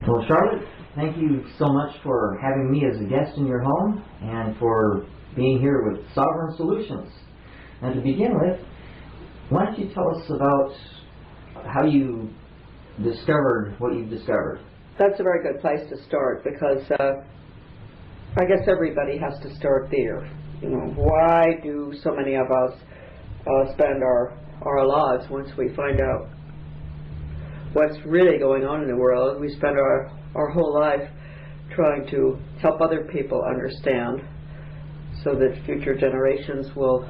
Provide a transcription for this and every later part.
Well, Charlotte, thank you so much for having me as a guest in your home and for being here with Sovereign Solutions. And to begin with, why don't you tell us about how you discovered what you've discovered? That's a very good place to start because I guess everybody has to start there. You know, why do so many of us spend our lives once we find out what's really going on in the world? We spend our whole life trying to help other people understand so that future generations will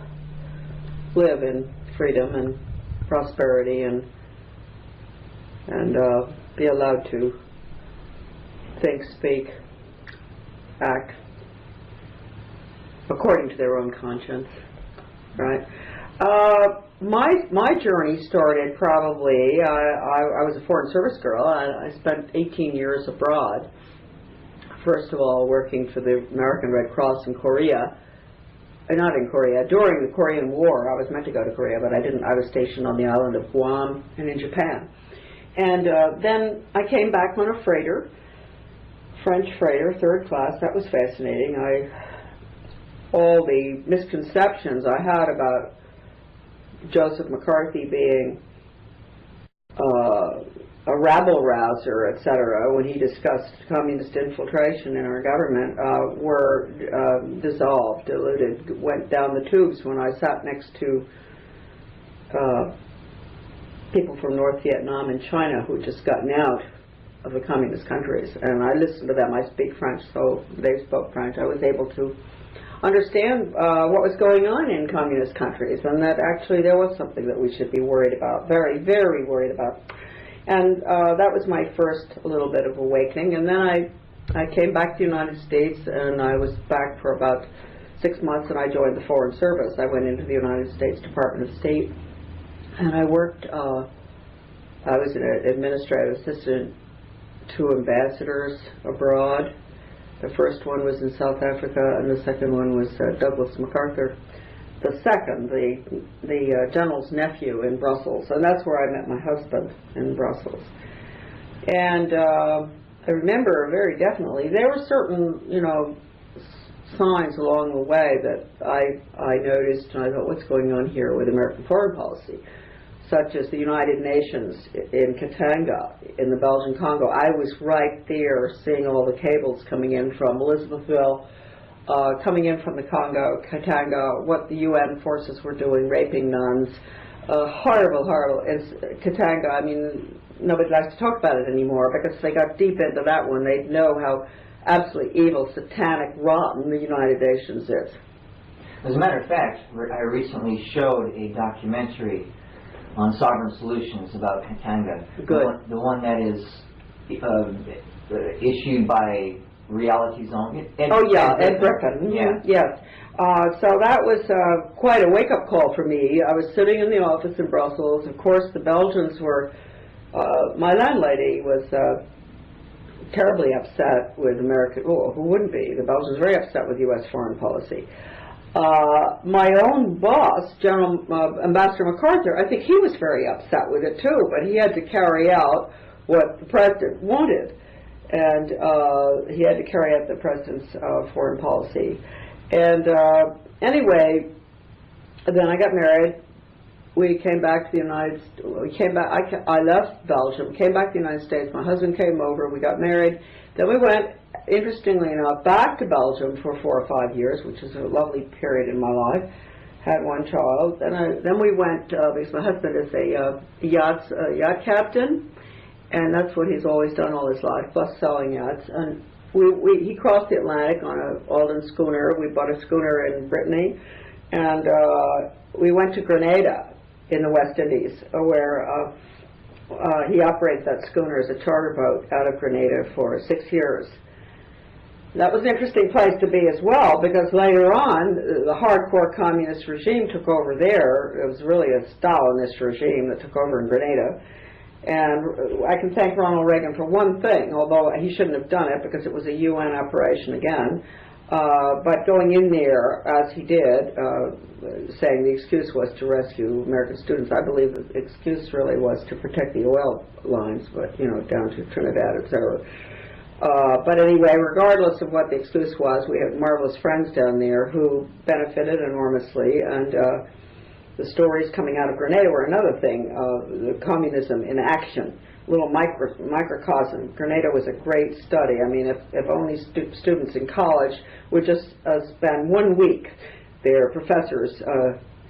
live in freedom and prosperity and be allowed to think, speak, act according to their own conscience, right? My journey started probably, I was a Foreign Service girl. I spent 18 years abroad. First of all, working for the American Red Cross in Korea. Not in Korea, during the Korean War. I was meant to go to Korea, but I didn't. I was stationed on the island of Guam and in Japan. And then I came back on a freighter, French freighter, third class. That was fascinating. All the misconceptions I had about Joseph McCarthy being a rabble-rouser, etc., when he discussed communist infiltration in our government, were dissolved, diluted, went down the tubes when I sat next to people from North Vietnam and China who had just gotten out of the communist countries. And I listened to them. I speak French, so they spoke French. I was able to understand what was going on in communist countries, and that actually there was something that we should be worried about, very, very worried about. And that was my first little bit of awakening. And then I came back to the United States, and I was back for about 6 months, and I joined the Foreign Service. I went into the United States Department of State, and I worked, I was an administrative assistant to ambassadors abroad. The first one was in South Africa, and the second one was Douglas MacArthur the second, the general's nephew in Brussels, and that's where I met my husband, in Brussels. And I remember very definitely there were certain, signs along the way that I noticed, and I thought, what's going on here with American foreign policy? Such as the United Nations in Katanga, in the Belgian Congo. I was right there seeing all the cables coming in from Elizabethville, coming in from the Congo, Katanga, what the UN forces were doing, raping nuns. Horrible, horrible. Katanga, I mean, nobody likes to talk about it anymore because if they got deep into that one, they'd know how absolutely evil, satanic, rotten the United Nations is. As a matter of fact, I recently showed a documentary on Sovereign Solutions about Katanga. Good. The one that is issued by Reality Zone. Ed Griffin. Yeah. Yes. So that was quite a wake-up call for me. I was sitting in the office in Brussels. Of course, the Belgians were, my landlady was terribly upset with American, who wouldn't be? The Belgians were very upset with U.S. foreign policy. My own boss, General Ambassador MacArthur, I think he was very upset with it too, but he had to carry out what the president wanted, and he had to carry out the president's foreign policy. And anyway, then I got married. We came back to the United States. I left Belgium, came back to the United States. My husband came over. We got married. Then we went, interestingly enough, back to Belgium for 4 or 5 years, which is a lovely period in my life. Had one child. Then we went, because my husband is a yacht captain, and that's what he's always done all his life, plus selling yachts. And he crossed the Atlantic on an Alden schooner. We bought a schooner in Brittany, and we went to Grenada in the West Indies, where he operated that schooner as a charter boat out of Grenada for 6 years. That was an interesting place to be as well, because later on, the hardcore communist regime took over there. It was really a Stalinist regime that took over in Grenada. And I can thank Ronald Reagan for one thing, although he shouldn't have done it because it was a UN operation again. But going in there, as he did, saying the excuse was to rescue American students, I believe the excuse really was to protect the oil lines, but, you know, down to Trinidad, etc. But anyway, regardless of what the excuse was, we had marvelous friends down there who benefited enormously, and the stories coming out of Grenada were another thing, the communism in action. Little microcosm. Grenada was a great study. I mean, if only students in college would just spend 1 week, their professors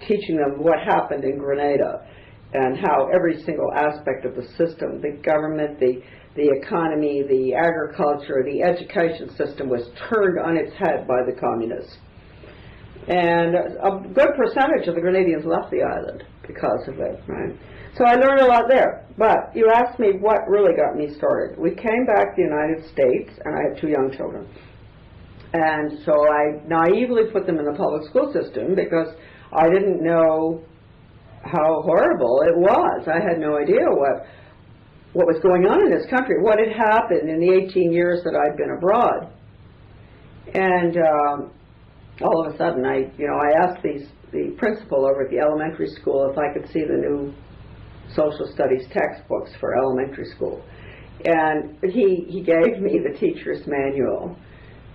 teaching them what happened in Grenada and how every single aspect of the system, the government, the economy, the agriculture, the education system was turned on its head by the communists. And a good percentage of the Grenadians left the island because of it, right? So I learned a lot there. But you asked me what really got me started. We came back to the United States, and I had 2 young children. And so I naively put them in the public school system because I didn't know how horrible it was. I had no idea what was going on in this country, what had happened in the 18 years that I'd been abroad. And all of a sudden, I asked the principal over at the elementary school if I could see the new social studies textbooks for elementary school. And he gave me the teacher's manual,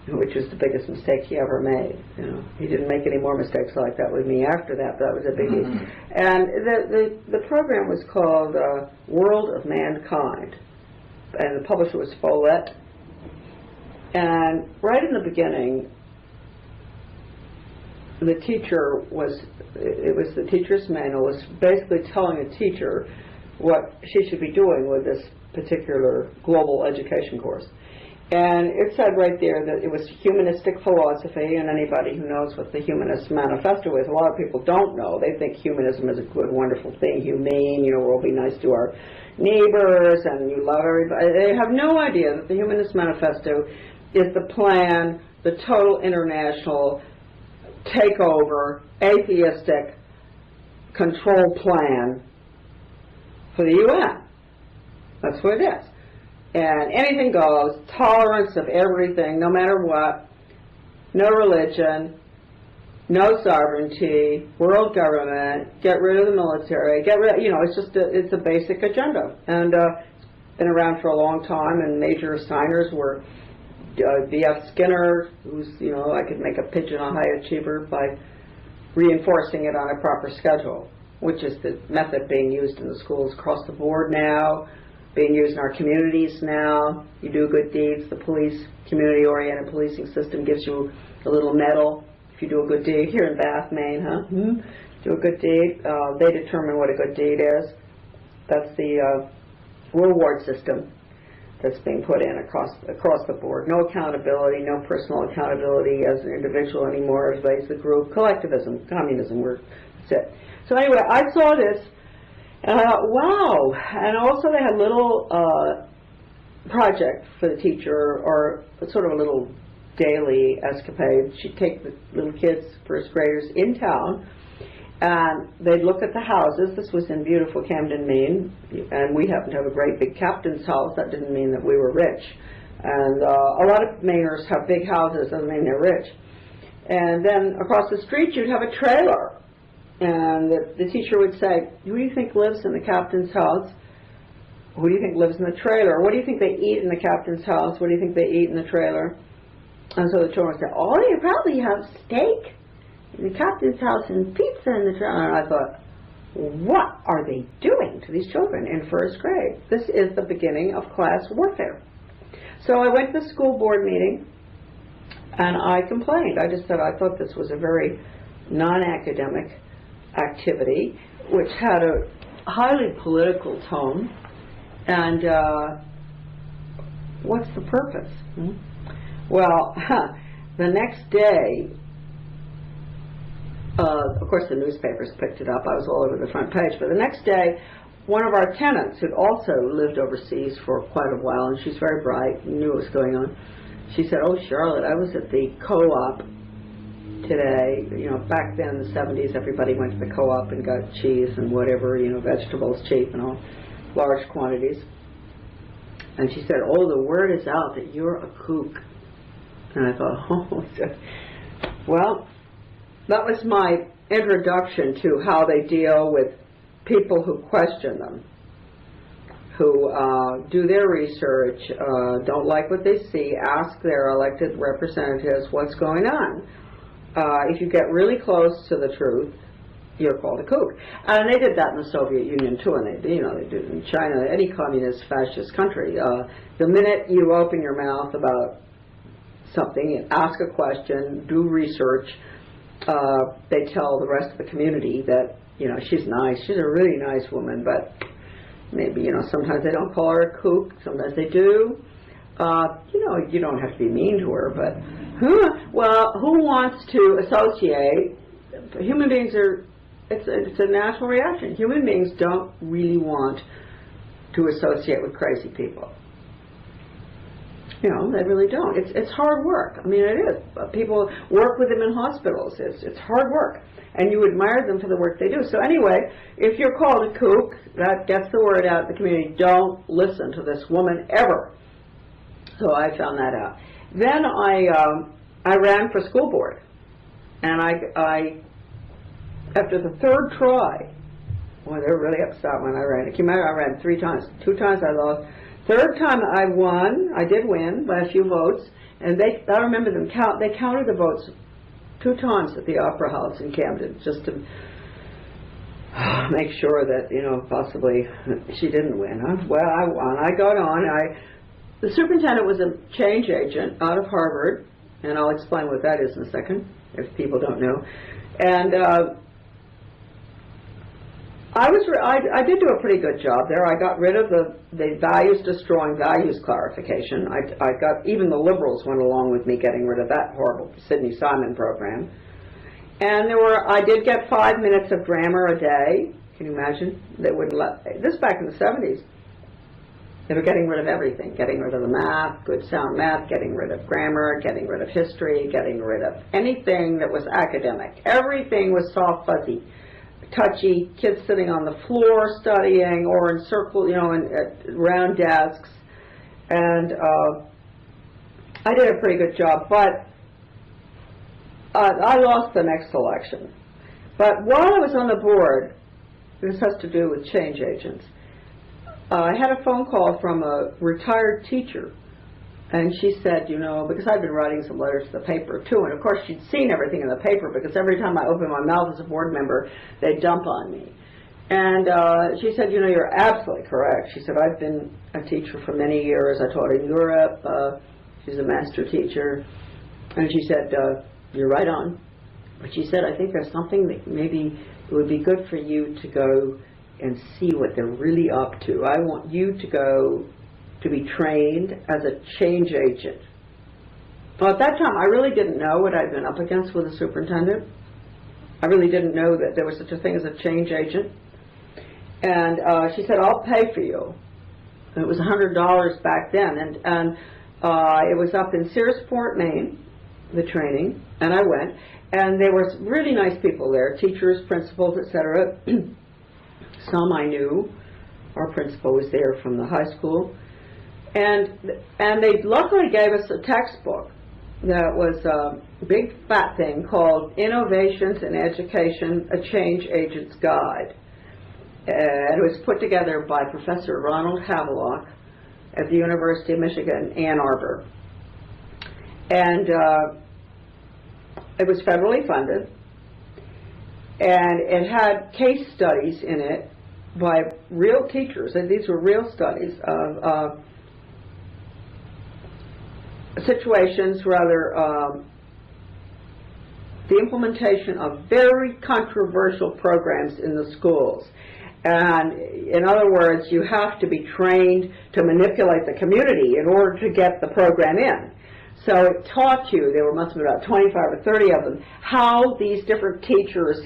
which was the biggest mistake he ever made. You know, he didn't make any more mistakes like that with me after that, but that was a biggie. And the program was called World of Mankind, and the publisher was Follett. And right in the beginning, the teacher's manual was basically telling a teacher what she should be doing with this particular global education course. And it said right there that it was humanistic philosophy, and anybody who knows what the Humanist Manifesto is, a lot of people don't know. They think humanism is a good, wonderful thing, humane, we'll be nice to our neighbors, and you love everybody. They have no idea that the Humanist Manifesto is the plan, the total international takeover, atheistic control plan for the UN. That's what it is. And anything goes, tolerance of everything, no matter what, no religion, no sovereignty, world government, get rid of the military, it's a basic agenda. And it's been around for a long time, and major signers were B.F. Skinner, who's, I could make a pigeon a high achiever by reinforcing it on a proper schedule, which is the method being used in the schools across the board now, being used in our communities now. You do good deeds, the police, community-oriented policing system gives you a little medal if you do a good deed. Here in Bath, Maine, do a good deed. They determine what a good deed is. That's the reward system that's being put in across the board. No accountability, no personal accountability as an individual anymore. Everybody's the group. Collectivism, communism, that's it. So anyway, I saw this, and I thought, wow. And also they had a little project for the teacher, or sort of a little daily escapade. She'd take the little kids, first graders, in town, and they'd look at the houses. This was in beautiful Camden, Maine, and we happened to have a great big captain's house. That didn't mean that we were rich. And a lot of Mainers have big houses, doesn't mean they're rich. And then across the street you'd have a trailer. And the teacher would say, who do you think lives in the captain's house? Who do you think lives in the trailer? What do you think they eat in the captain's house? What do you think they eat in the trailer? And so the children would say, oh, you probably have steak in the captain's house and pizza in the trailer. And I thought, what are they doing to these children in first grade? This is the beginning of class warfare. So I went to the school board meeting and I complained. I just said I thought this was a very non-academic activity which had a highly political tone, and what's the purpose? Well, the next day, of course the newspapers picked it up. I was all over the front page. But the next day, one of our tenants, who'd also lived overseas for quite a while, and she's very bright, knew what was going on, she said, oh, Charlotte, I was at the co-op today. Back then in the 70s, everybody went to the co-op and got cheese and whatever, vegetables cheap and all, large quantities. And she said, oh, the word is out that you're a kook. And I thought, oh, well, that was my introduction to how they deal with people who question them, who do their research, don't like what they see, ask their elected representatives what's going on. If you get really close to the truth, you're called a kook. And they did that in the Soviet Union too, and they did it in China, any communist fascist country. The minute you open your mouth about something, ask a question, do research, they tell the rest of the community that, she's nice, she's a really nice woman, but maybe, sometimes they don't call her a kook, sometimes they do. You don't have to be mean to her, but who wants to associate? Human beings are, it's a natural reaction. Human beings don't really want to associate with crazy people. They really don't. It's hard work. I mean, it is. People work with them in hospitals. It's hard work. And you admire them for the work they do. So anyway, if you're called a kook, that gets the word out in the community. Don't listen to this woman ever. So I found that out. Then I ran for school board. And I after the third try, well, they were really upset when I ran. I ran 3 times. 2 times I lost. Third time I won. I did win by a few votes. And I remember them they counted the votes 2 times at the Opera House in Camden, just to make sure that, possibly she didn't win. Well, I won. I got on. The superintendent was a change agent out of Harvard, and I'll explain what that is in a second, if people don't know. And I did do a pretty good job there. I got rid of the values-destroying values clarification. I got, even the liberals went along with me getting rid of that horrible Sidney Simon program. And I did get 5 minutes of grammar a day. Can you imagine? They wouldn't let, this back in the 70s. They were getting rid of everything, getting rid of the math, good sound math, getting rid of grammar, getting rid of history, getting rid of anything that was academic. Everything was soft, fuzzy, touchy, kids sitting on the floor studying or in circle, in round desks. And I did a pretty good job, but I lost the next election. But while I was on the board, this has to do with change agents, I had a phone call from a retired teacher, and she said, because I'd been writing some letters to the paper too, and of course she'd seen everything in the paper, because every time I opened my mouth as a board member, they'd dump on me. And she said, you're absolutely correct. She said, I've been a teacher for many years. I taught in Europe. She's a master teacher. And she said, you're right on. But she said, I think there's something that maybe it would be good for you to go and see what they're really up to. I want you to go to be trained as a change agent. Well, at that time, I really didn't know what I'd been up against with a superintendent. I really didn't know that there was such a thing as a change agent. And she said, I'll pay for you. And it was $100 back then. And it was up in Searsport, Maine, the training. And I went. And there were really nice people there, teachers, principals, etc. Some I knew. Our principal was there from the high school. And they luckily gave us a textbook that was a big fat thing called Innovations in Education, A Change Agent's Guide. And it was put together by Professor Ronald Havelock at the University of Michigan, Ann Arbor. And it was federally funded. And it had case studies in it by real teachers, and these were real studies of situations, rather, the implementation of very controversial programs in the schools. And in other words, you have to be trained to manipulate the community in order to get the program in. So it taught you, there must have been about 25 or 30 of them, how these different teachers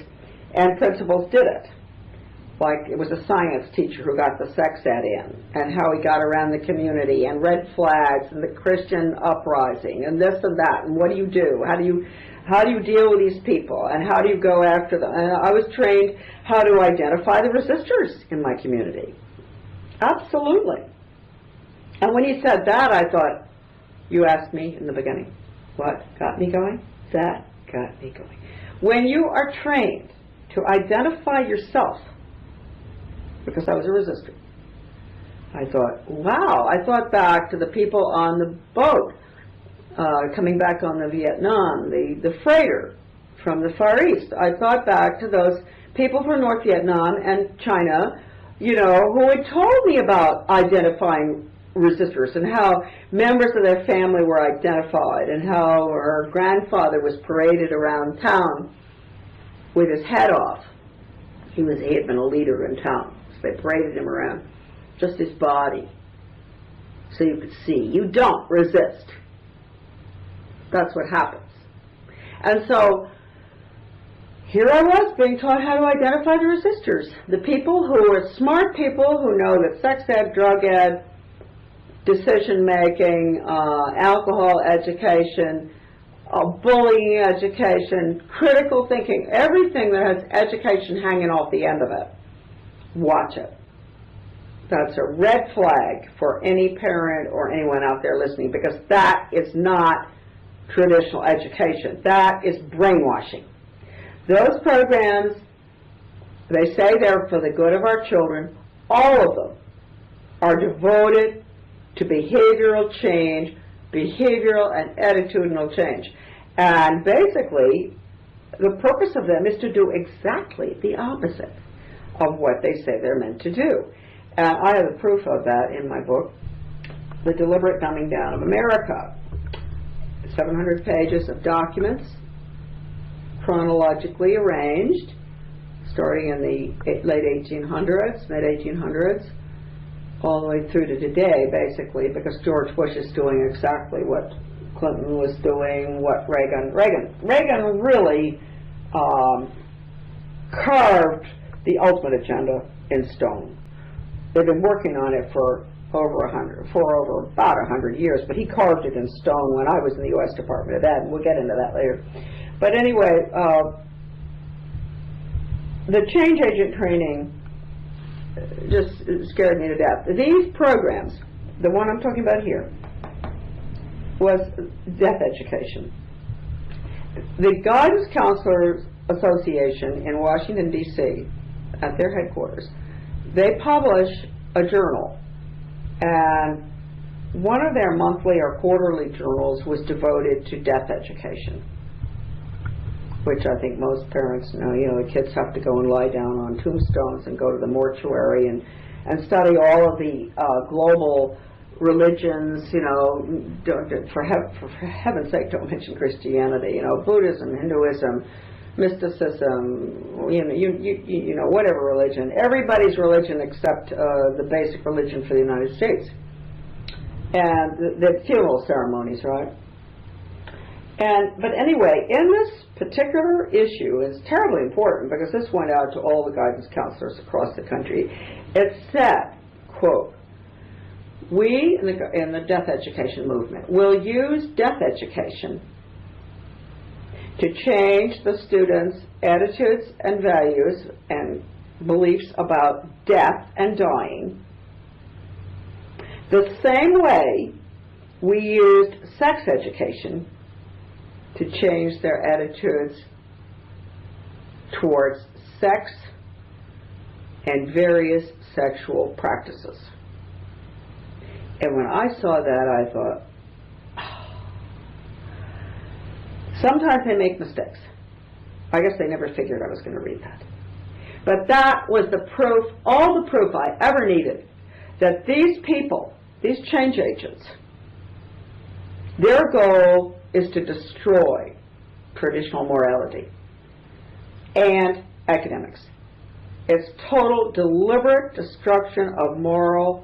and principals did it. Like, it was a science teacher who got the sex ed in, and how he got around the community, and red flags, and the Christian uprising, and this and that, and what do you do? How do you deal with these people, and how do you go after them? And I was trained how to identify the resistors in my community. Absolutely. And when he said that, I thought, you asked me in the beginning. What got me going? That got me going. When you are trained to identify yourself, because I was a resistor, I thought, wow, I thought back to the people on the boat coming back on the Vietnam, the freighter from the Far East. I thought back to those people from North Vietnam and China, you know, who had told me about identifying resistors and how members of their family were identified and how her grandfather was paraded around town with his head off. He had been a leader in town, so they paraded him around, just his body, so you could see. You don't resist. That's what happens. And so here I was being taught how to identify the resistors, the people who are smart people who know that sex ed, drug ed, decision making, alcohol education, bullying education, critical thinking, everything that has education hanging off the end of it, watch it. That's a red flag for any parent or anyone out there listening, because that is not traditional education. That is brainwashing. Those programs, they say they're for the good of our children. All of them are devoted to behavioral change, behavioral and attitudinal change. And basically, the purpose of them is to do exactly the opposite of what they say they're meant to do. And I have the proof of that in my book, The Deliberate Dumbing Down of America. 700 pages of documents, chronologically arranged, starting in the late 1800s, mid-1800s, all the way through to today, basically, because George Bush is doing exactly what Clinton was doing, what Reagan really carved the ultimate agenda in stone. They've been working on it for about 100 years, but he carved it in stone when I was in the U.S. Department of Ed, and we'll get into that later. But anyway, the change agent training just scared me to death. These programs, the one I'm talking about here, was death education. The Guidance Counselors Association in Washington, D.C., at their headquarters, they publish a journal, and one of their monthly or quarterly journals was devoted to death education, which I think most parents know. You know, the kids have to go and lie down on tombstones and go to the mortuary and study all of the global religions, you know, for heaven's sake, don't mention Christianity, you know, Buddhism, Hinduism, mysticism, you know, whatever religion, everybody's religion except the basic religion for the United States, and the funeral ceremonies, right? But anyway, in this particular issue, it's terribly important because this went out to all the guidance counselors across the country. It said, quote, "We in the death education movement will use death education to change the students' attitudes and values and beliefs about death and dying the same way we used sex education to change their attitudes towards sex and various sexual practices." And when I saw that, I thought, sometimes they make mistakes. I guess they never figured I was going to read that. But that was the proof, all the proof I ever needed, that these people, these change agents, their goal is to destroy traditional morality and academics. It's total, deliberate destruction of morals,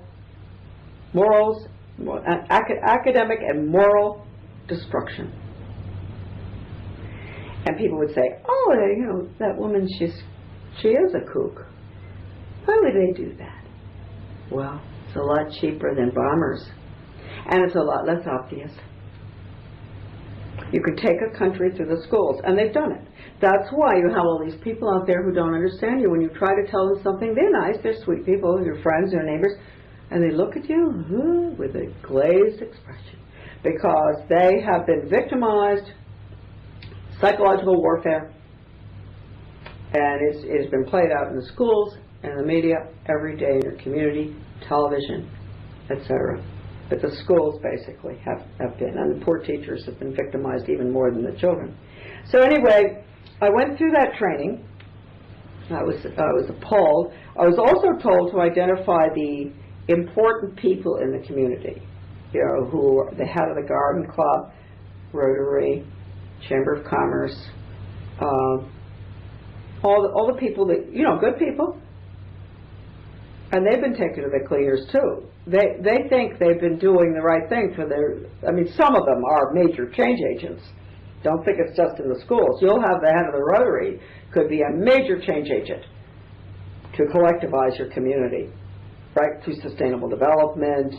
academic and moral destruction. And people would say, "Oh, you know, that woman, she is a kook. Why would they do that?" Well, it's a lot cheaper than bombers, and it's a lot less obvious. You could take a country through the schools, and they've done it. That's why you have all these people out there who don't understand you. When you try to tell them something, they're nice, they're sweet people, your friends, your neighbors, and they look at you with a glazed expression. because they have been victimized, psychological warfare, and it's been played out in the schools and the media every day in your community, television, etc. But the schools basically have been, and the poor teachers have been victimized even more than the children. So anyway, I went through that training. I was appalled. I was also told to identify the important people in the community, you know, who are the head of the garden club, Rotary, Chamber of Commerce, all the people that, you know, good people. And they've been taken to the cleaners too. They think they've been doing the right thing for their, I mean, some of them are major change agents. Don't think it's just in the schools. You'll have the head of the Rotary could be a major change agent to collectivize your community, right, through sustainable development,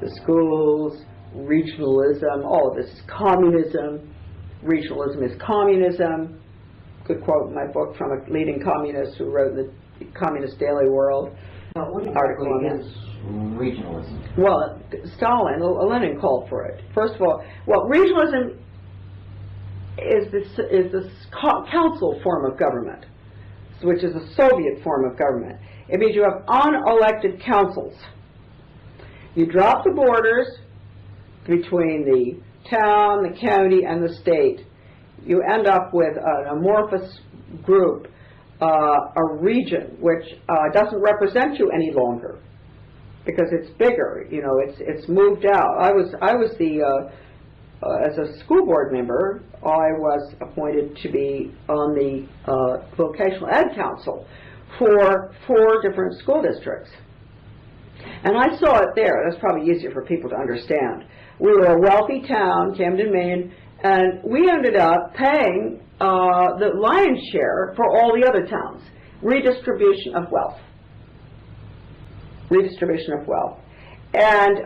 the schools, regionalism, all of this is communism. Regionalism is communism. Good quote in my book from a leading communist who wrote in the Communist Daily World. What exactly is regionalism? Well, Stalin, Lenin called for it. First of all, well, regionalism is this council form of government, which is a Soviet form of government. It means you have unelected councils. You drop the borders between the town, the county, and the state. You end up with an amorphous group, a region, which doesn't represent you any longer because it's bigger. You know, it's moved out. I was the as a school board member, I was appointed to be on the vocational ed council for 4 different school districts. And I saw it there. That's probably easier for people to understand. We were a wealthy town, Camden, Maine, and we ended up paying the lion's share for all the other towns. Redistribution of wealth. Redistribution of wealth. And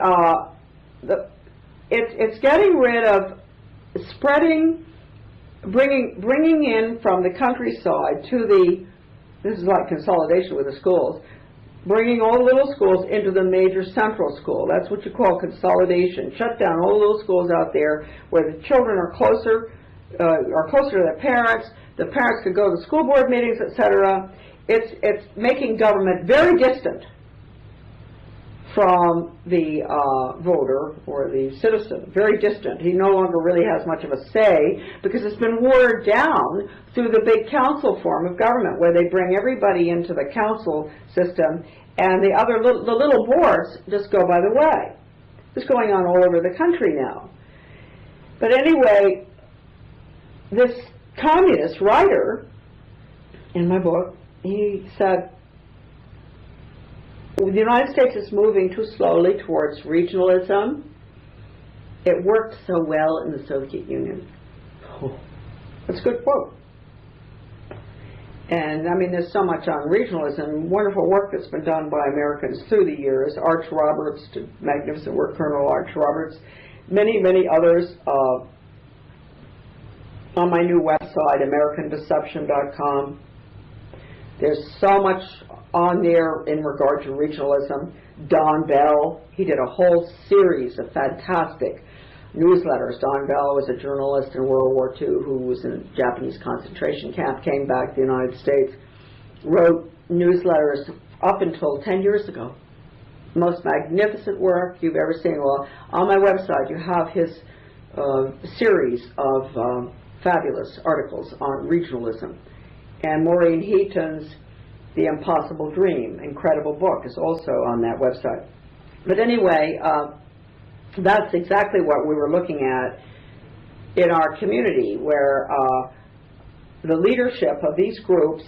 it's getting rid of spreading, bringing in from the countryside to the, this is like consolidation with the schools, bringing all the little schools into the major central school. That's what you call consolidation. Shut down all the little schools out there where the children are closer to their parents. The parents could go to school board meetings, etc. It's making government very distant from the voter or the citizen, very distant. He no longer really has much of a say because it's been watered down through the big council form of government where they bring everybody into the council system and the other the little boards just go by the way. It's going on all over the country now. But anyway, this communist writer in my book, he said, the United States is moving too slowly towards regionalism. It worked so well in the Soviet Union. That's a good quote. And I mean, there's so much on regionalism, wonderful work that's been done by Americans through the years. Arch Roberts did magnificent work, Colonel Arch Roberts, many, many others. On my new website, AmericanDeception.com, there's so much on there in regard to regionalism. Don Bell, he did a whole series of fantastic newsletters. Don Bell was a journalist in World War II who was in a Japanese concentration camp, came back to the United States, wrote newsletters up until 10 years ago. Most magnificent work you've ever seen. Well, on my website you have his series of fabulous articles on regionalism. And Maureen Heaton's The Impossible Dream, incredible book, is also on that website. But anyway, that's exactly what we were looking at in our community, where the leadership of these groups,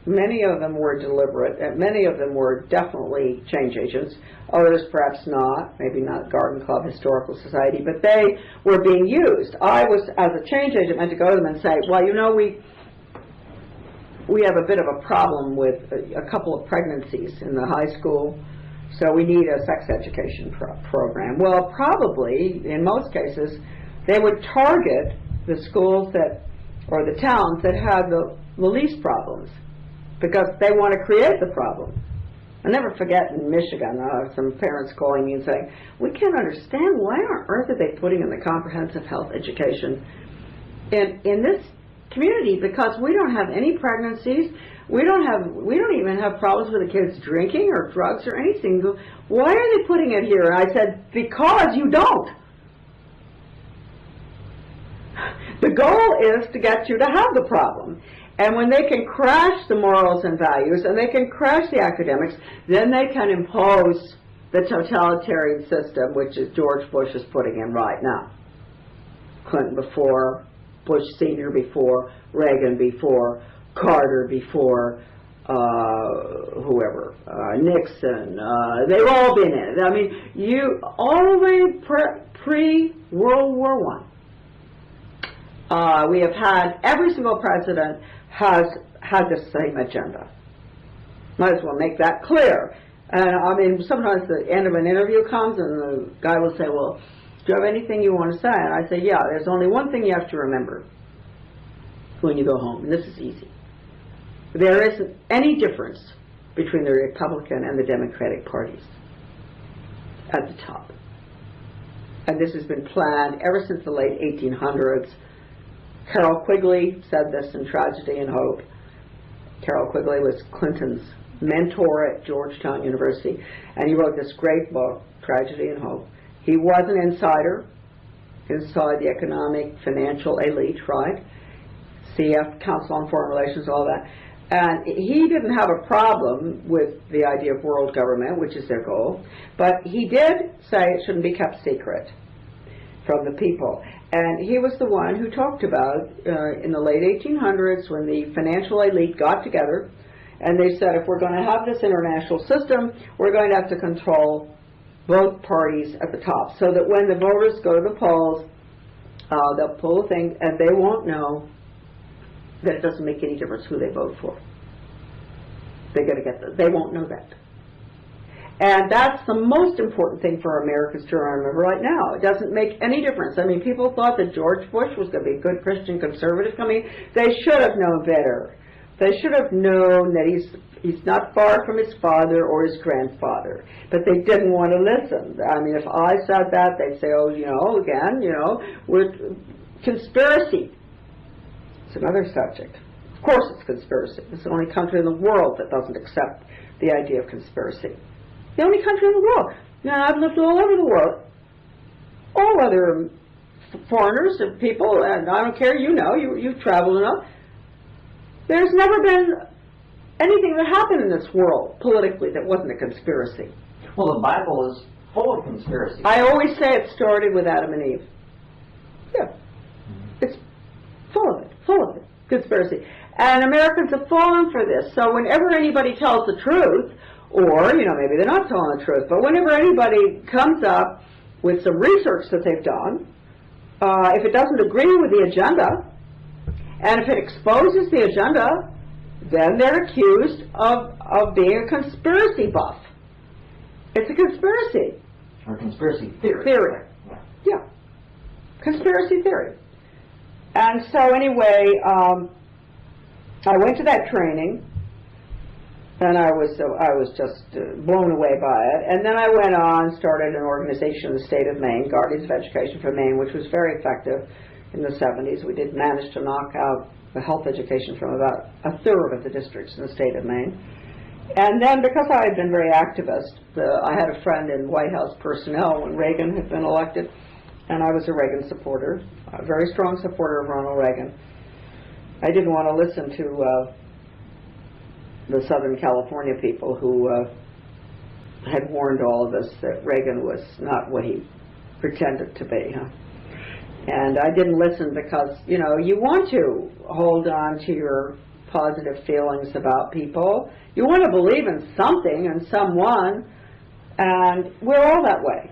many of them were deliberate, and many of them were definitely change agents, others perhaps not, maybe not Garden Club Historical Society, but they were being used. I was, as a change agent, meant to go to them and say, well, you know, we have a bit of a problem with a couple of pregnancies in the high school, so we need a sex education program. Well, probably, in most cases, they would target the schools that, or the towns that had the least problems, because they want to create the problem. I'll never forget in Michigan, some parents calling me and saying, we can't understand why on earth are they putting in the comprehensive health education in this community, because we don't have any pregnancies, we don't even have problems with the kids drinking or drugs or anything. Why are they putting it here? And I said, because you don't. The goal is to get you to have the problem. And when they can crash the morals and values, and they can crash the academics, then they can impose the totalitarian system, which is George Bush is putting in right now. Clinton before, Bush Sr. before, Reagan before, Carter before, whoever, Nixon, they've all been in it. I mean, all the way pre-World War I, we have had, every single president has had the same agenda. Might as well make that clear. And I mean, sometimes the end of an interview comes and the guy will say, well, do you have anything you want to say? And I say, yeah, there's only one thing you have to remember when you go home, and this is easy. There isn't any difference between the Republican and the Democratic parties at the top. And this has been planned ever since the late 1800s. Carroll Quigley said this in Tragedy and Hope. Carroll Quigley was Clinton's mentor at Georgetown University, and he wrote this great book, Tragedy and Hope. He was an insider inside the economic, financial elite, right? CF, Council on Foreign Relations, all that. And he didn't have a problem with the idea of world government, which is their goal, but he did say it shouldn't be kept secret from the people. And he was the one who talked about, in the late 1800s, when the financial elite got together, and they said, if we're going to have this international system, we're going to have to control both parties at the top, so that when the voters go to the polls, they'll pull a thing, and they won't know that it doesn't make any difference who they vote for. They won't know that. And that's the most important thing for Americans to remember right now. It doesn't make any difference. I mean, people thought that George Bush was going to be a good Christian conservative coming. They should have known better. They should have known that he's not far from his father or his grandfather. But they didn't want to listen. I mean, if I said that, they'd say, oh, with conspiracy. It's another subject. Of course it's conspiracy. It's the only country in the world that doesn't accept the idea of conspiracy. The only country in the world. Now, I've lived all over the world. All other foreigners and people, and I don't care, you've traveled enough. There's never been anything that happened in this world politically that wasn't a conspiracy. Well, the Bible is full of conspiracies. I always say it started with Adam and Eve. Yeah. It's full of it, conspiracy. And Americans have fallen for this. So whenever anybody tells the truth, or, maybe they're not telling the truth, but whenever anybody comes up with some research that they've done, if it doesn't agree with the agenda, and if it exposes the agenda, then they're accused of being a conspiracy buff. It's a conspiracy. Or conspiracy theory. Yeah. Conspiracy theory. And so anyway, I went to that training, and I was just blown away by it. And then I went on, started an organization in the state of Maine, Guardians of Education for Maine, which was very effective in the 70s. We did manage to knock out the health education from about a third of the districts in the state of Maine. And then, because I had been very activist, I had a friend in White House personnel when Reagan had been elected, and I was a Reagan supporter, a very strong supporter of Ronald Reagan. I didn't want to listen to the Southern California people who had warned all of us that Reagan was not what he pretended to be. And I didn't listen because, you want to hold on to your positive feelings about people. You want to believe in something and someone, and we're all that way.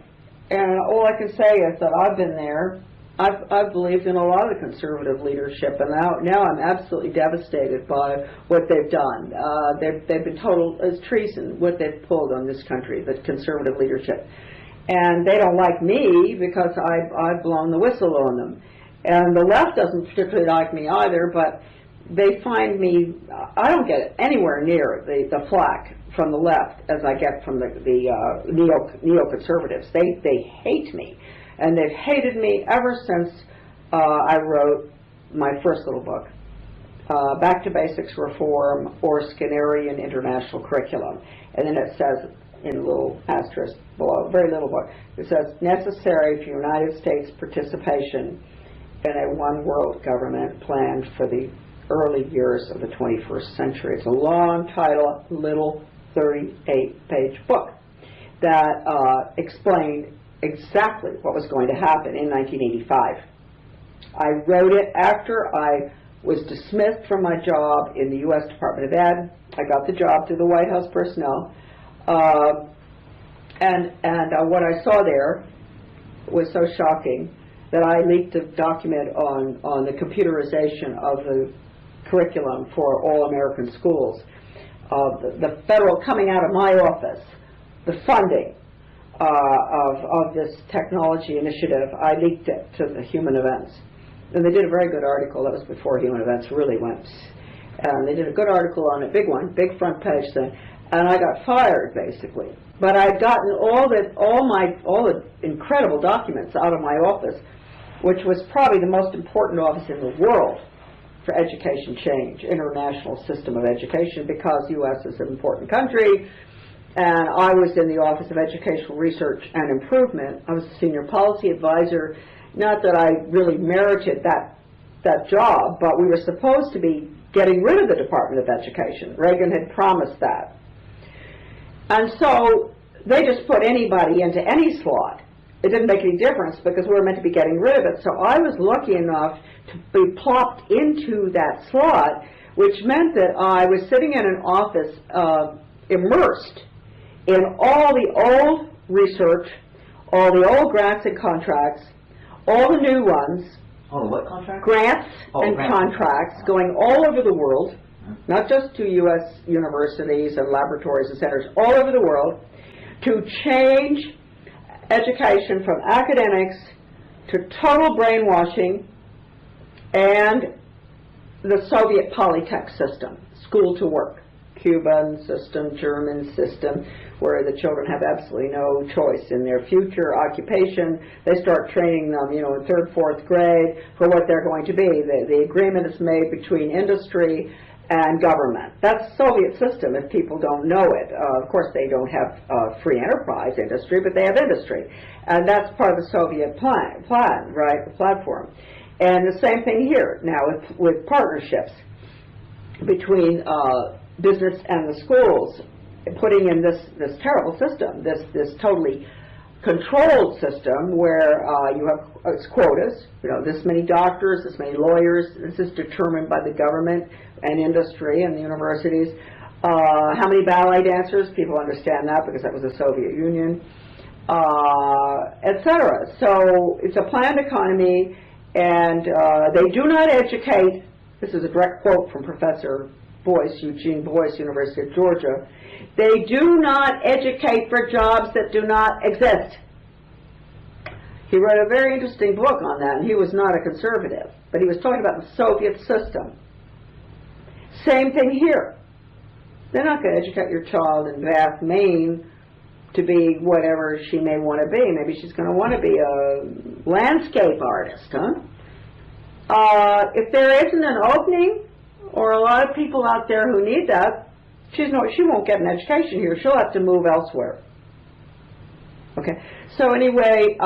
And all I can say is that I've been there. I've believed in a lot of the conservative leadership, and now I'm absolutely devastated by what they've done. They've been total as treason what they've pulled on this country, the conservative leadership. And they don't like me because I've blown the whistle on them. And the left doesn't particularly like me either, but they find me, I don't get anywhere near the flack from the left as I get from the neoconservatives. They hate me, and they've hated me ever since I wrote my first little book, Back to Basics Reform or Skinnerian International Curriculum. And then it says in a little asterisk below, very little book, it says, necessary for United States participation in a one world government planned for the early years of the 21st century. It's a long title, little 38-page book that explained exactly what was going to happen in 1985. I wrote it after I was dismissed from my job in the U.S. Department of Ed. I got the job through the White House personnel. And what I saw there was so shocking that I leaked a document on the computerization of the curriculum for all American schools. The federal, coming out of my office, the funding of this technology initiative, I leaked it to the Human Events. And they did a very good article. That was before Human Events really went. And they did a good article on it, big one, big front page thing. And I got fired, basically. But I'd gotten all the incredible documents out of my office, which was probably the most important office in the world for education change, international system of education, because the U.S. is an important country. And I was in the Office of Educational Research and Improvement. I was a senior policy advisor. Not that I really merited that job, but we were supposed to be getting rid of the Department of Education. Reagan had promised that. And so they just put anybody into any slot. It didn't make any difference because we were meant to be getting rid of it. So I was lucky enough to be plopped into that slot, which meant that I was sitting in an office immersed in all the old research, all the old grants and contracts, all the new ones. Oh, what contracts? Grants and contracts going all over the world, not just to U.S. universities and laboratories and centers, all over the world, to change education from academics to total brainwashing and the Soviet polytech system, school to work, Cuban system, German system, where the children have absolutely no choice in their future occupation. They start training them, in third, fourth grade for what they're going to be. The agreement is made between industry and government. That's Soviet system if people don't know it. Of course, they don't have free enterprise industry, but they have industry. And that's part of the Soviet plan, right, the platform. And the same thing here now with partnerships between business and the schools, putting in this terrible system, this totally controlled system where you have quotas, this many doctors, this many lawyers. This is determined by the government and industry and the universities. How many ballet dancers? People understand that because that was the Soviet Union, etc. So it's a planned economy, and they do not educate. This is a direct quote from Professor Boyce, Eugene Boyce, University of Georgia. They do not educate for jobs that do not exist. He wrote a very interesting book on that, and he was not a conservative, but he was talking about the Soviet system. Same thing here. They're not going to educate your child in Bath, Maine to be whatever she may want to be. Maybe she's going to want to be a landscape artist, huh? If there isn't an opening, or a lot of people out there who need that, she won't get an education here. She'll have to move elsewhere. Okay. So anyway,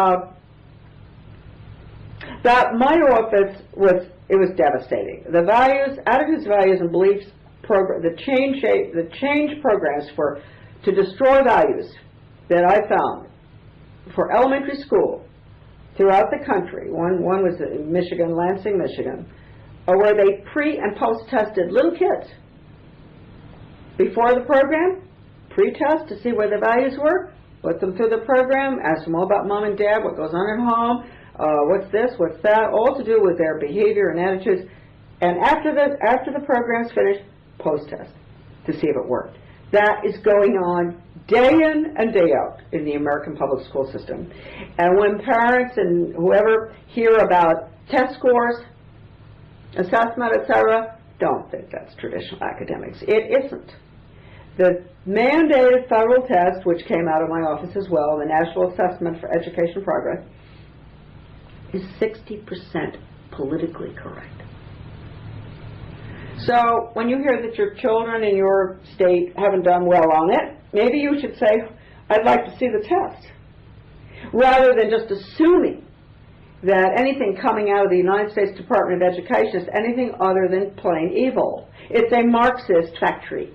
that my office was devastating. The values, attitudes, values, and beliefs program, the change programs to destroy values that I found for elementary school throughout the country. One was in Michigan, Lansing, Michigan, where they pre and post tested little kids. Before the program, pre-test to see where the values were, put them through the program, ask them all about mom and dad, what goes on at home, what's this, what's that, all to do with their behavior and attitudes. And after the program's finished, post-test to see if it worked. That is going on day in and day out in the American public school system. And when parents and whoever hear about test scores, assessment, etc., don't think that's traditional academics. It isn't. The mandated federal test, which came out of my office as well, the National Assessment for Education Progress, is 60% politically correct. So when you hear that your children in your state haven't done well on it, maybe you should say, I'd like to see the test, rather than just assuming that anything coming out of the United States Department of Education is anything other than plain evil. It's a Marxist factory.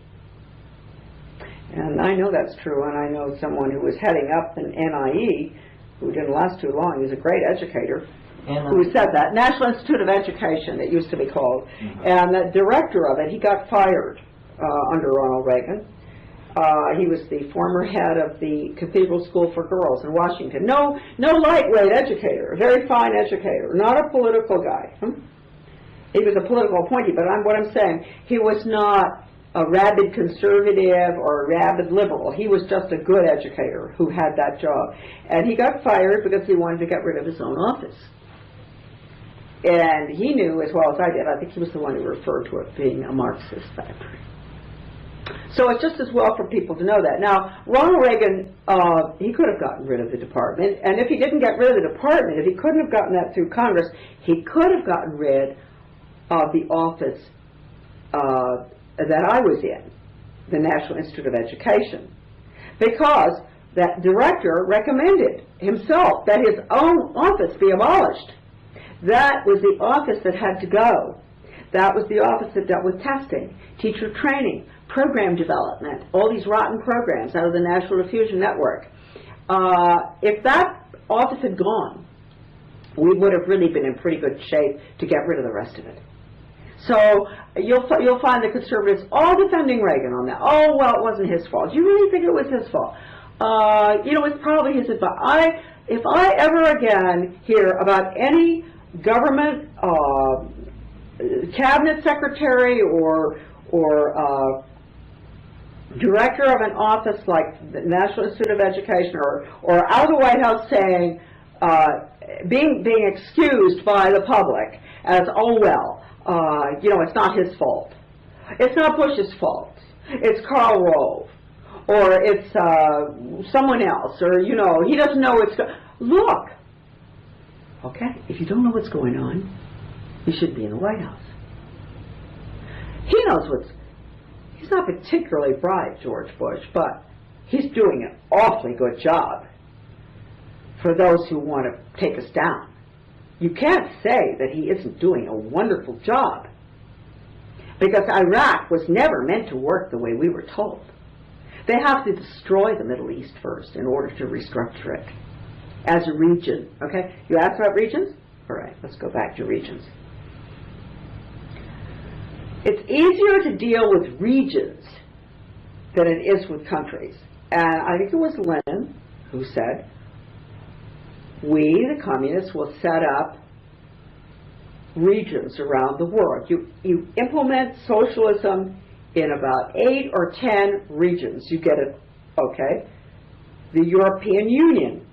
And I know that's true, and I know someone who was heading up an NIE, who didn't last too long. He was a great educator, who said that. National Institute of Education, it used to be called. And the director of it, he got fired under Ronald Reagan. He was the former head of the Cathedral School for Girls in Washington. No lightweight educator, a very fine educator, not a political guy. He was a political appointee, but what I'm saying, he was not a rabid conservative or a rabid liberal. He was just a good educator who had that job. And he got fired because he wanted to get rid of his own office. And he knew as well as I did, I think he was the one who referred to it being a Marxist factory. So it's just as well for people to know that. Now, Ronald Reagan, he could have gotten rid of the department, and if he didn't get rid of the department, if he couldn't have gotten that through Congress, he could have gotten rid of the office that I was in, the National Institute of Education, because that director recommended himself that his own office be abolished. That was the office that had to go. That was the office that dealt with testing, teacher training, program development, all these rotten programs out of the National Diffusion Network. If that office had gone, we would have really been in pretty good shape to get rid of the rest of it. So you'll find the conservatives all defending Reagan on that. Oh, well, it wasn't his fault. Do you really think it was his fault? It's probably his fault. If I ever again hear about any government cabinet secretary or director of an office like the National Institute of Education or out of the White House saying, being excused by the public as, oh well, it's not his fault. It's not Bush's fault. It's Karl Rove. Or it's someone else. Or, he doesn't know what's going on. Look. Okay, if you don't know what's going on, you should be in the White House. He knows he's not particularly bright, George Bush, but he's doing an awfully good job for those who want to take us down. You can't say that he isn't doing a wonderful job, because Iraq was never meant to work the way we were told. They have to destroy the Middle East first in order to restructure it as a region. Okay, you asked about regions? All right, let's go back to regions. It's easier to deal with regions than it is with countries. And I think it was Lenin who said, we, the communists, will set up regions around the world. You implement socialism in about 8 or 10 regions. You get it, okay? The European Union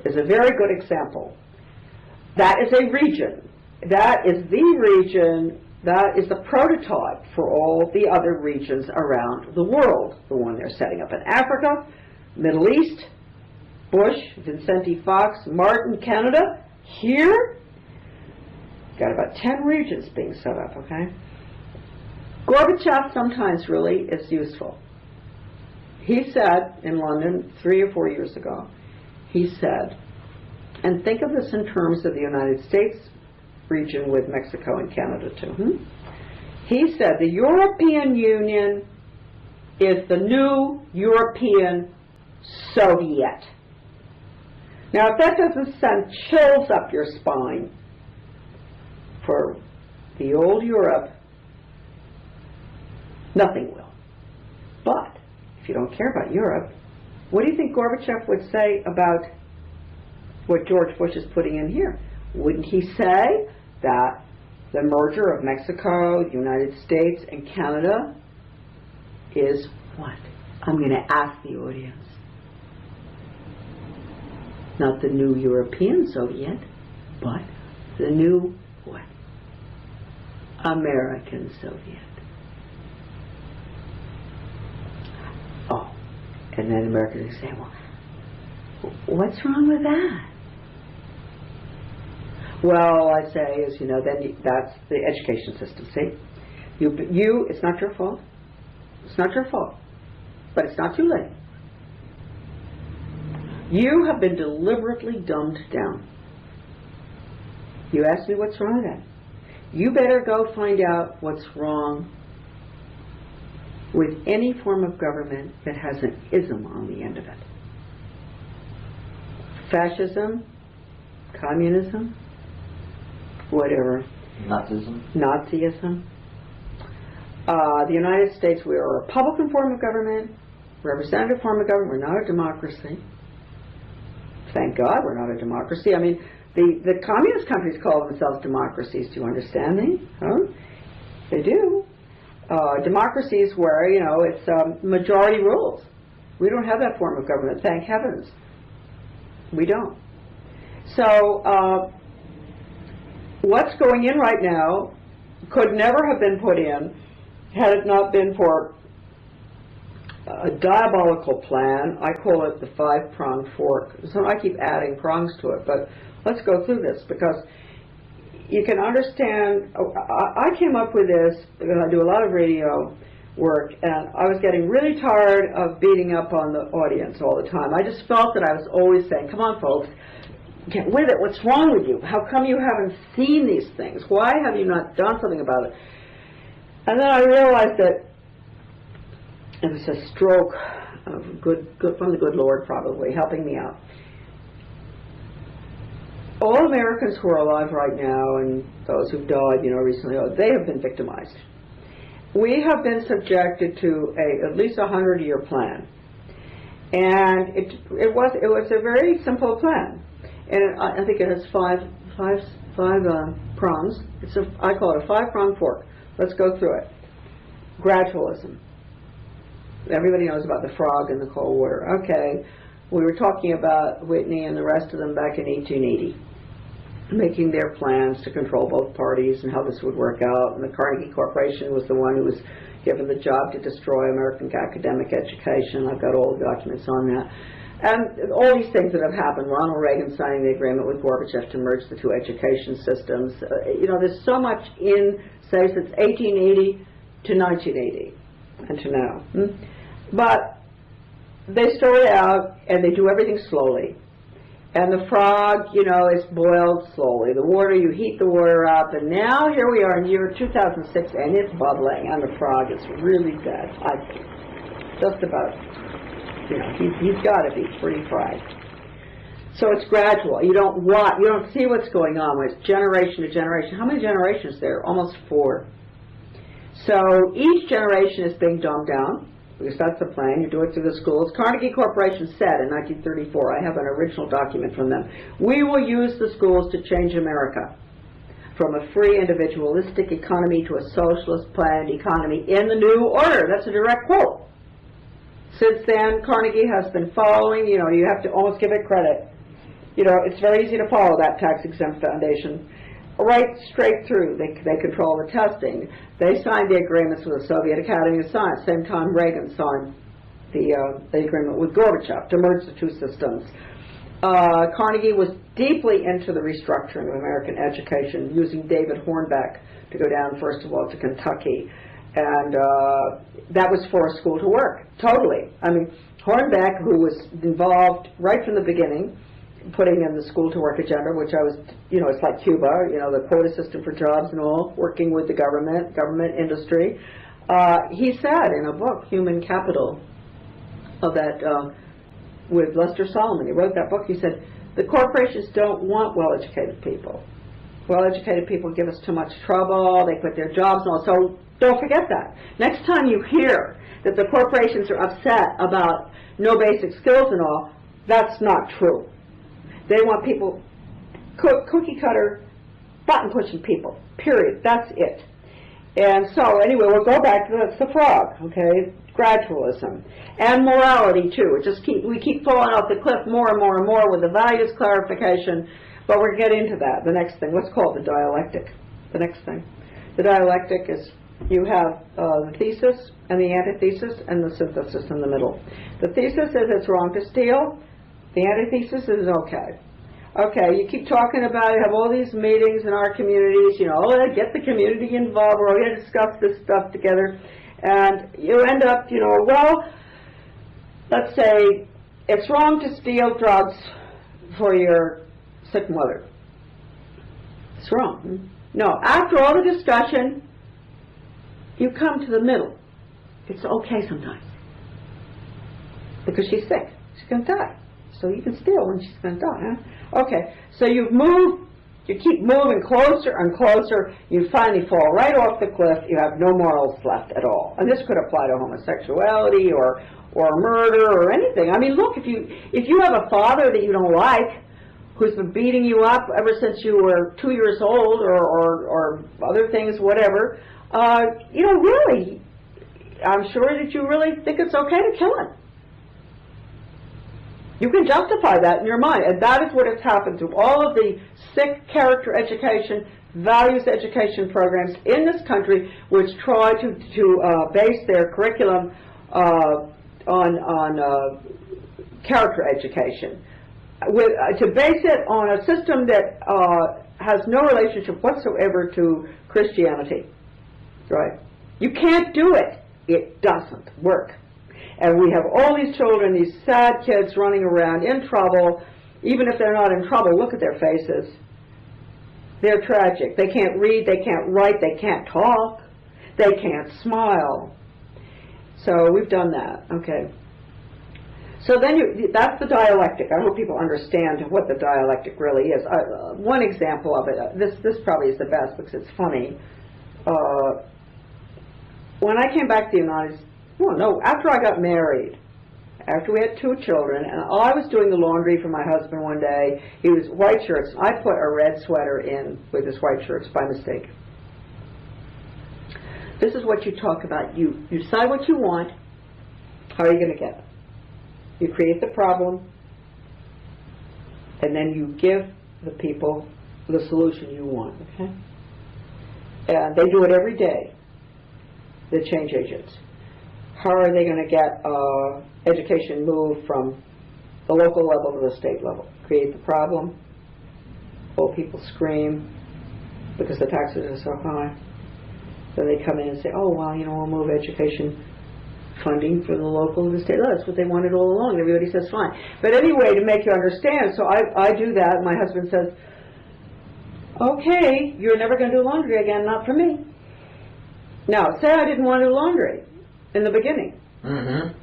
is a very good example. That is a region. That is the region, that is the prototype for all the other regions around the world. The one they're setting up in Africa, Middle East, Bush, Vincenti Fox, Martin, Canada. Here, got about 10 regions being set up, okay? Gorbachev sometimes really is useful. He said in London 3 or 4 years ago, he said, and think of this in terms of the United States region with Mexico and Canada too. He said the European Union is the new European Soviet. Now, if that doesn't send chills up your spine for the old Europe, nothing will. But if you don't care about Europe, what do you think Gorbachev would say about what George Bush is putting in here? Wouldn't he say that the merger of Mexico, the United States, and Canada is what? I'm going to ask the audience. Not the new European Soviet, but the new what? American Soviet. Oh, and then Americans say, well, what's wrong with that? Well, I say is, then that's the education system. See, you, it's not your fault. It's not your fault, but it's not too late. You have been deliberately dumbed down. You ask me what's wrong with that. You better go find out what's wrong with any form of government that has an ism on the end of it. Fascism, communism, whatever. Nazism. The United States, we are a Republican form of government, representative form of government. We're not a democracy. Thank God we're not a democracy. I mean, the communist countries call themselves democracies. Do you understand me? Huh? They do. Democracies where, it's majority rules. We don't have that form of government, thank heavens. We don't. So, what's going in right now could never have been put in had it not been for a diabolical plan. I call it the 5-pronged fork. So I keep adding prongs to it, but let's go through this because you can understand. I came up with this because I do a lot of radio work, and I was getting really tired of beating up on the audience all the time. I just felt that I was always saying, come on folks, get with it. What's wrong with you? How come you haven't seen these things? Why have you not done something about it? And then I realized that it was a stroke of good from the good Lord, probably helping me out. All Americans who are alive right now, and those who've died, recently, they have been victimized. We have been subjected to at least a 100-year plan, and it was a very simple plan, and I think it has five prongs. I call it a 5-pronged fork. Let's go through it. Gradualism. Everybody knows about the frog in the cold water. Okay, we were talking about Whitney and the rest of them back in 1880, making their plans to control both parties and how this would work out. And the Carnegie Corporation was the one who was given the job to destroy American academic education. I've got all the documents on that. And all these things that have happened, Ronald Reagan signing the agreement with Gorbachev to merge the two education systems. There's so much in, say, since 1880 to 1980 and to now. But they start out and they do everything slowly. And the frog, is boiled slowly. The water, you heat the water up, and now here we are in year 2006, and it's bubbling, and the frog is really dead. Just about, he's got to be pretty fried. So it's gradual. You don't see what's going on. It's generation to generation. How many generations there? Almost 4. So each generation is being dumbed down, because that's the plan. You do it through the schools. Carnegie Corporation said in 1934, I have an original document from them, we will use the schools to change America from a free individualistic economy to a socialist planned economy in the new order. That's a direct quote. Since then, Carnegie has been following, you have to almost give it credit. It's very easy to follow that tax-exempt foundation. Right straight through. They control the testing. They signed the agreements with the Soviet Academy of Science. Same time Reagan signed the agreement with Gorbachev to merge the two systems. Carnegie was deeply into the restructuring of American education, using David Hornbeck to go down, first of all, to Kentucky. And that was for a school to work, totally. I mean, Hornbeck, who was involved right from the beginning, putting in the school to work agenda, which I was, it's like Cuba, the quota system for jobs and all, working with the government industry. He said in a book, Human Capital, with Lester Solomon, he wrote that book, he said, the corporations don't want well-educated people. Well-educated people give us too much trouble, they quit their jobs and all, so don't forget that. Next time you hear that the corporations are upset about no basic skills and all, that's not true. They want people, cookie-cutter, button-pushing people, period. That's it. And so, anyway, we'll go back to that's the frog, okay? Gradualism. And morality, too. We keep falling off the cliff more and more and more with the values clarification, but we'll get into that. The next thing, let's call it the dialectic. The next thing. The dialectic is you have the thesis and the antithesis and the synthesis in the middle. The thesis is it's wrong to steal. The antithesis is okay. Okay, you keep talking about it, have all these meetings in our communities, you know, get the community involved, we're going to discuss this stuff together, and you end up, you know, well, let's say it's wrong to steal drugs for your sick mother. It's wrong. No, after all the discussion, you come to the middle. It's okay sometimes. Because she's sick. She's going to die. So you can steal when she's going to die, huh? Okay, so you keep moving closer and closer, you finally fall right off the cliff, you have no morals left at all. And this could apply to homosexuality or murder or anything. I mean, look, if you have a father that you don't like, who's been beating you up ever since you were 2 years old or other things, whatever, you know, really, I'm sure that you really think it's okay to kill him. You can justify that in your mind, and that is what has happened to all of the sick character education, values education programs in this country, which try to base their curriculum on character education. To base it on a system that has no relationship whatsoever to Christianity, right? You can't do it. It doesn't work. And we have all these children, these sad kids running around in trouble. Even if they're not in trouble, look at their faces. They're tragic. They can't read, they can't write, they can't talk, they can't smile. So we've done that, okay. So then that's the dialectic. I hope people understand what the dialectic really is. One example of it, this probably is the best because it's funny. When I came back to the United States, after I got married, after we had 2 children, and I was doing the laundry for my husband one day. He was white shirts. I put a red sweater in with his white shirts by mistake. This is what you talk about. You decide what you want. How are you going to get it? You create the problem, and then you give the people the solution you want, okay? And they do it every day, the change agents. How are they going to get education moved from the local level to the state level? Create the problem. Old people scream because the taxes are so high. So they come in and say, oh, well, you know, we'll move education funding from the local to the state. Oh, that's what they wanted all along. Everybody says fine. But anyway, to make you understand, so I do that. My husband says, okay, you're never going to do laundry again, not for me. Now, say I didn't want to do laundry in the beginning. Mm-hmm.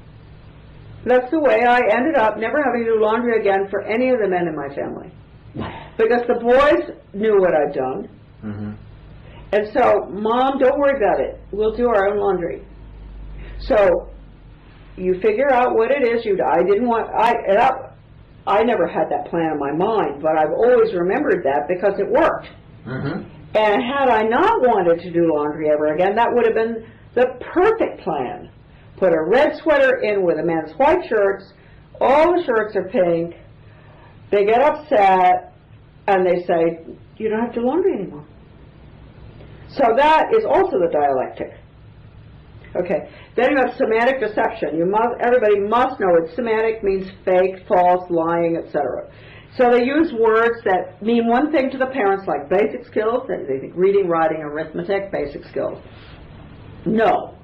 That's the way I ended up never having to do laundry again for any of the men in my family. Because the boys knew what I'd done. Mm-hmm. And so, Mom, don't worry about it. We'll do our own laundry. So, you figure out what it is. I never had that plan in my mind, but I've always remembered that because it worked. Mm-hmm. And had I not wanted to do laundry ever again, that would have been the perfect plan. Put a red sweater in with the men's white shirts. All the shirts are pink. They get upset, and they say, you don't have to do laundry anymore. So that is also the dialectic. Okay, then you have semantic deception. Everybody must know it. Semantic means fake, false, lying, etc. So they use words that mean one thing to the parents, like basic skills. They think reading, writing, arithmetic, basic skills. No.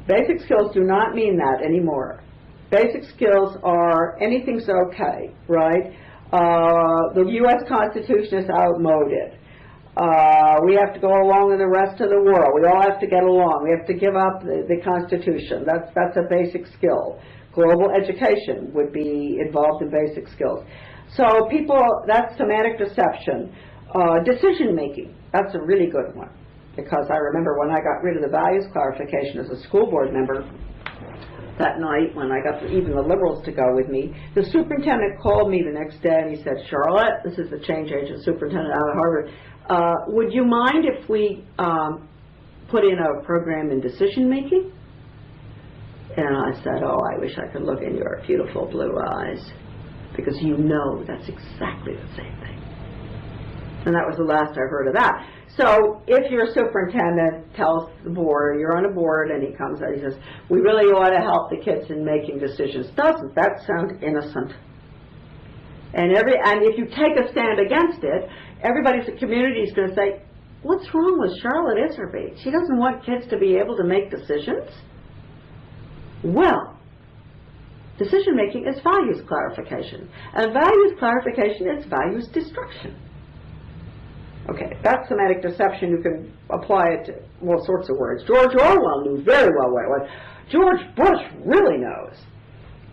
Basic skills do not mean that anymore. Basic skills are anything's okay, right? The U.S. Constitution is outmoded. We have to go along with the rest of the world. We all have to get along. We have to give up the Constitution. That's a basic skill. Global education would be involved in basic skills. So that's semantic deception. Decision making, that's a really good one. Because I remember when I got rid of the values clarification as a school board member, that night when I got even the liberals to go with me, the superintendent called me the next day and he said, Charlotte, this is the change agent superintendent out of Harvard, would you mind if we put in a program in decision making? And I said, oh, I wish I could look in your beautiful blue eyes, because you know that's exactly the same thing. And that was the last I heard of that. So if your superintendent tells the board, you're on a board, and he comes out, he says, we really ought to help the kids in making decisions. Doesn't that sound innocent? And if you take a stand against it, everybody's community is going to say, what's wrong with Charlotte Iserbyt? She doesn't want kids to be able to make decisions? Well, decision making is values clarification. And values clarification is values destruction. Okay, that's semantic deception. You can apply it to all sorts of words. George Orwell knew very well what it was. George Bush really knows.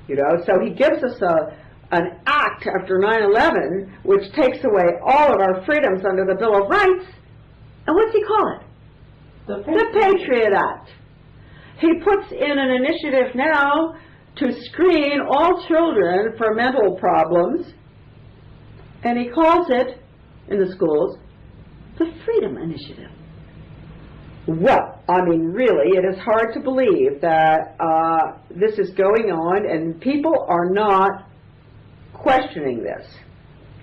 You know, so he gives us an act after 9/11 which takes away all of our freedoms under the Bill of Rights. And what's he call it? The Patriot Act. He puts in an initiative now to screen all children for mental problems, and he calls it, in the schools, the Freedom Initiative. Well, I mean, really, it is hard to believe that this is going on, and people are not questioning this.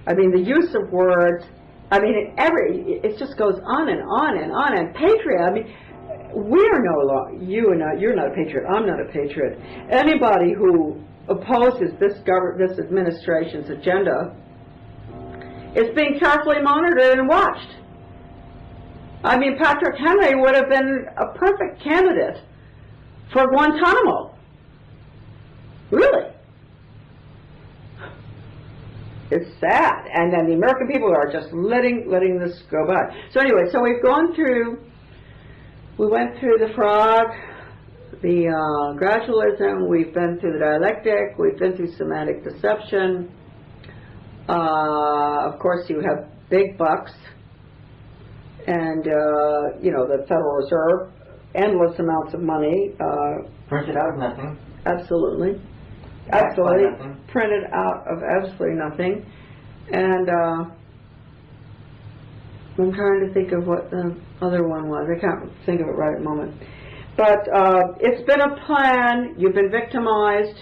I mean, the use of words, I mean, it just goes on and on and on. And patriot, I mean, we're no longer, you're not a patriot, I'm not a patriot. Anybody who opposes this administration's agenda is being carefully monitored and watched. I mean, Patrick Henry would have been a perfect candidate for Guantanamo. Really. It's sad. And then the American people are just letting this go by. So anyway, so we went through the frog, the gradualism, we've been through the dialectic, we've been through semantic deception. Of course, you have big bucks. And, you know, the Federal Reserve, endless amounts of money. Printed out of nothing. Absolutely. Absolutely. Printed out of absolutely nothing. And I'm trying to think of what the other one was. I can't think of it right at the moment. But it's been a plan. You've been victimized.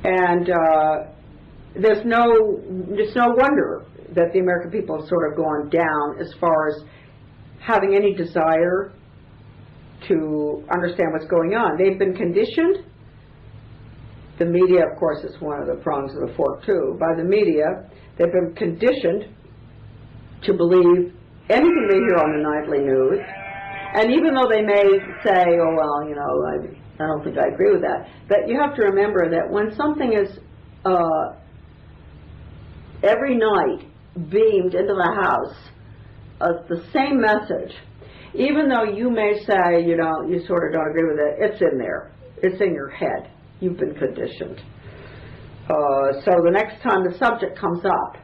And there's no wonder that the American people have sort of gone down as far as having any desire to understand what's going on. They've been conditioned. The media, of course, is one of the prongs of the fork, too. By the media, they've been conditioned to believe anything they hear on the nightly news. And even though they may say, oh, well, you know, I don't think I agree with that, but you have to remember that when something is every night beamed into the house, the same message, even though you may say, you know, you sort of don't agree with it, it's in there. It's in your head. You've been conditioned. So the next time the subject comes up,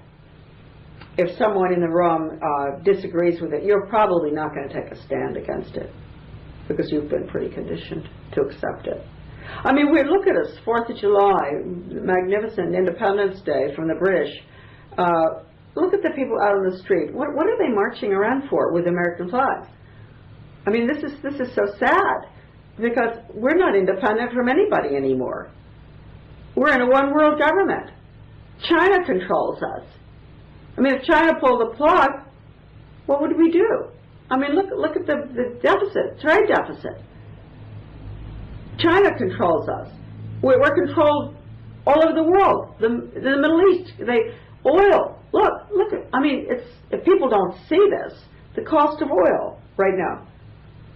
if someone in the room disagrees with it, you're probably not going to take a stand against it because you've been pretty conditioned to accept it. I mean, look at us, 4th of July, magnificent Independence Day from the British. Look at the people out on the street. What are they marching around for with American flags? I mean, this is so sad because we're not independent from anybody anymore. We're in a one-world government. China controls us. I mean, if China pulled the plug, what would we do? I mean, look at the deficit, trade deficit. China controls us. We're controlled all over the world. The Middle East, oil. Look at, I mean, if people don't see this, the cost of oil right now.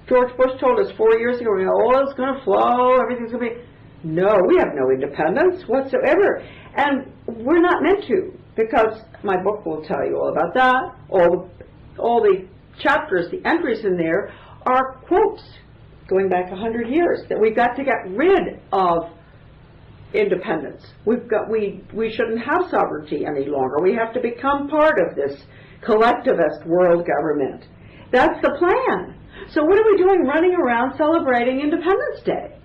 George Bush told us 4 years ago, you know, oil's going to flow, everything's going to be. No, we have no independence whatsoever. And we're not meant to, because my book will tell you all about that. All the chapters, the entries in there are quotes going back 100 years that we've got to get rid of independence. We shouldn't have sovereignty any longer. We have to become part of this collectivist world government. That's the plan. So what are we doing running around celebrating Independence Day?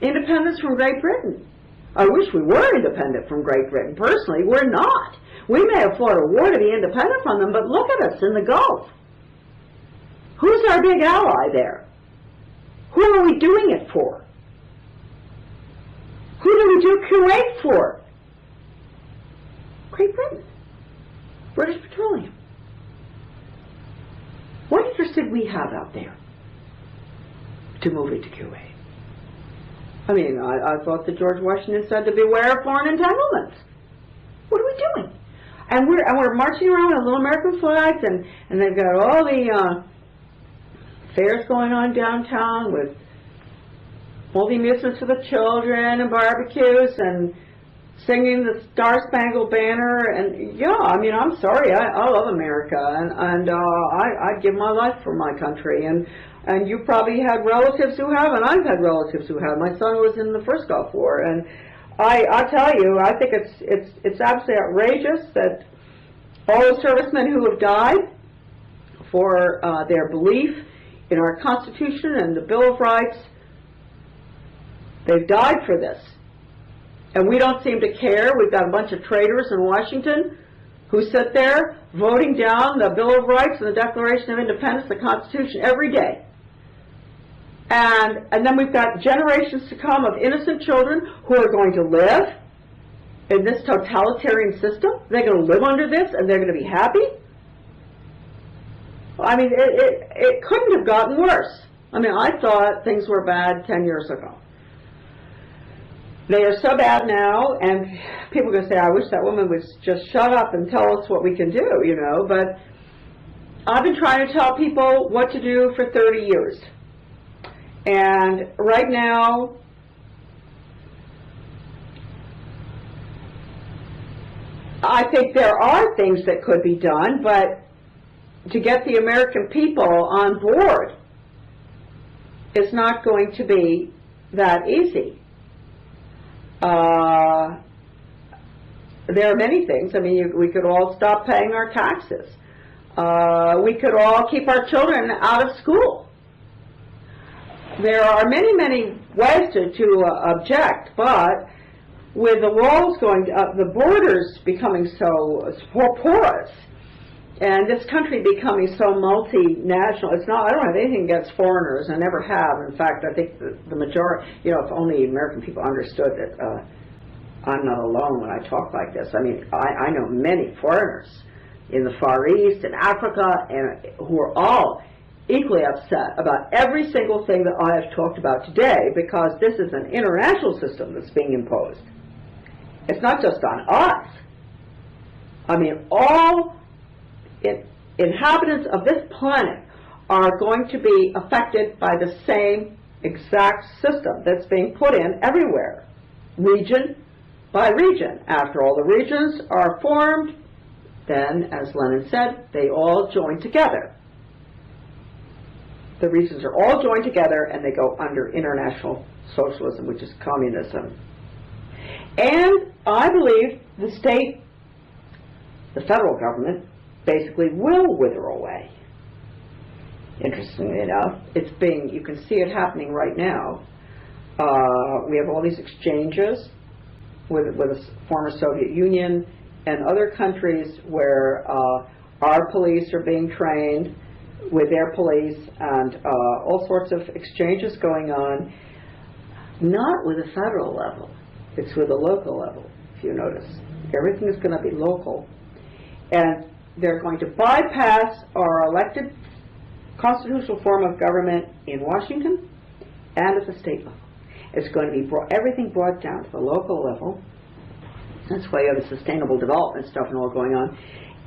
Independence from Great Britain. I wish we were independent from Great Britain. Personally, we're not. We may have fought a war to be independent from them, but look at us in the Gulf. Who's our big ally there? Who are we doing it for? Who do we do Kuwait for? Great Britain. British Petroleum. What interest did we have out there to move into Kuwait? I mean, I thought that George Washington said to beware of foreign entanglements. What are we doing? And we're marching around with little American flags, and they've got all the fairs going on downtown with all the amusements for the children and barbecues and singing the Star Spangled Banner. And yeah, I mean, I'm sorry, I love America, and I'd give my life for my country. And you probably had relatives who have, and I've had relatives who have. My son was in the first Gulf War, and I tell you, I think it's absolutely outrageous that all the servicemen who have died for their belief in our Constitution and the Bill of Rights, they've died for this. And we don't seem to care. We've got a bunch of traitors in Washington who sit there voting down the Bill of Rights and the Declaration of Independence, the Constitution, every day. And then we've got generations to come of innocent children who are going to live in this totalitarian system. They're going to live under this, and they're going to be happy. I mean, it couldn't have gotten worse. I mean, I thought things were bad 10 years ago. They are so bad now, and people are going to say, I wish that woman would just shut up and tell us what we can do, you know. But I've been trying to tell people what to do for 30 years. And right now, I think there are things that could be done, but to get the American people on board is not going to be that easy. There are many things. I mean, we could all stop paying our taxes. We could all keep our children out of school. There are many, many ways to object, but with the walls going, the borders becoming so porous, and this country becoming so multinational, it's not. I don't have anything against foreigners. I never have. In fact, I think the majority, you know, if only American people understood that I'm not alone when I talk like this. I mean, I know many foreigners in the Far East and Africa, and who are all equally upset about every single thing that I have talked about today, because this is an international system that's being imposed. It's not just on us. I mean, all inhabitants of this planet are going to be affected by the same exact system that's being put in everywhere, region by region. After all the regions are formed, then, as Lenin said, they all join together. The regions are all joined together, and they go under international socialism, which is communism. And I believe the state, the federal government, basically will wither away. Interestingly enough, you can see it happening right now. We have all these exchanges with the former Soviet Union and other countries where our police are being trained with their police, and all sorts of exchanges going on, not with a federal level. It's with a local level, if you notice. Everything is going to be local. And they're going to bypass our elected constitutional form of government in Washington and at the state level. It's going to be everything brought down to the local level. That's why you have the sustainable development stuff and all going on.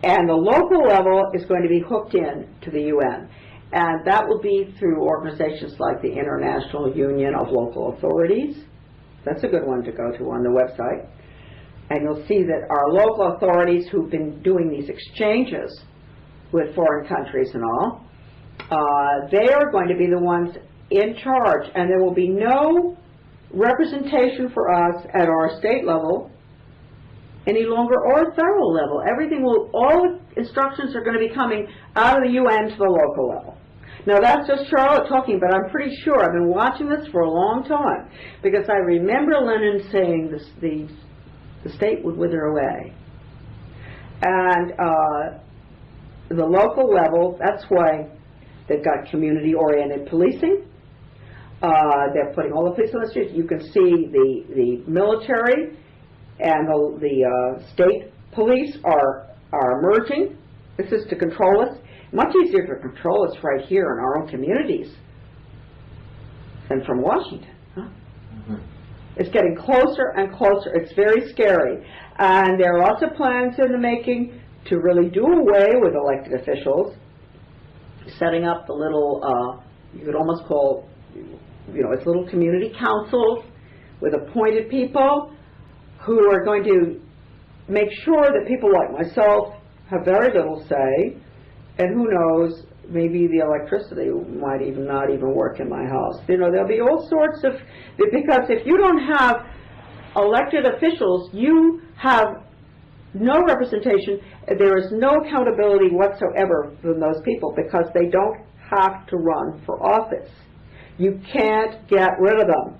And the local level is going to be hooked in to the UN. And that will be through organizations like the International Union of Local Authorities. That's a good one to go to on the website. And you'll see that our local authorities who've been doing these exchanges with foreign countries and all, they are going to be the ones in charge. And there will be no representation for us at our state level any longer, or federal level. All instructions are going to be coming out of the UN to the local level. Now that's just Charlotte talking, but I'm pretty sure, I've been watching this for a long time, because I remember Lenin saying the state would wither away. And the local level, that's why they've got community-oriented policing. They're putting all the police on the streets. You can see the military and the state police are are emerging. This is to control us. Much easier to control us right here in our own communities than from Washington. Huh? Mm-hmm. It's getting closer and closer. It's very scary. And there are lots of plans in the making to really do away with elected officials, setting up the little, you could almost call, it's little community councils with appointed people who are going to make sure that people like myself have very little say, and who knows, maybe the electricity might not even work in my house. There'll be all sorts of, because if you don't have elected officials, you have no representation. There is no accountability whatsoever from those people because they don't have to run for office. You can't get rid of them.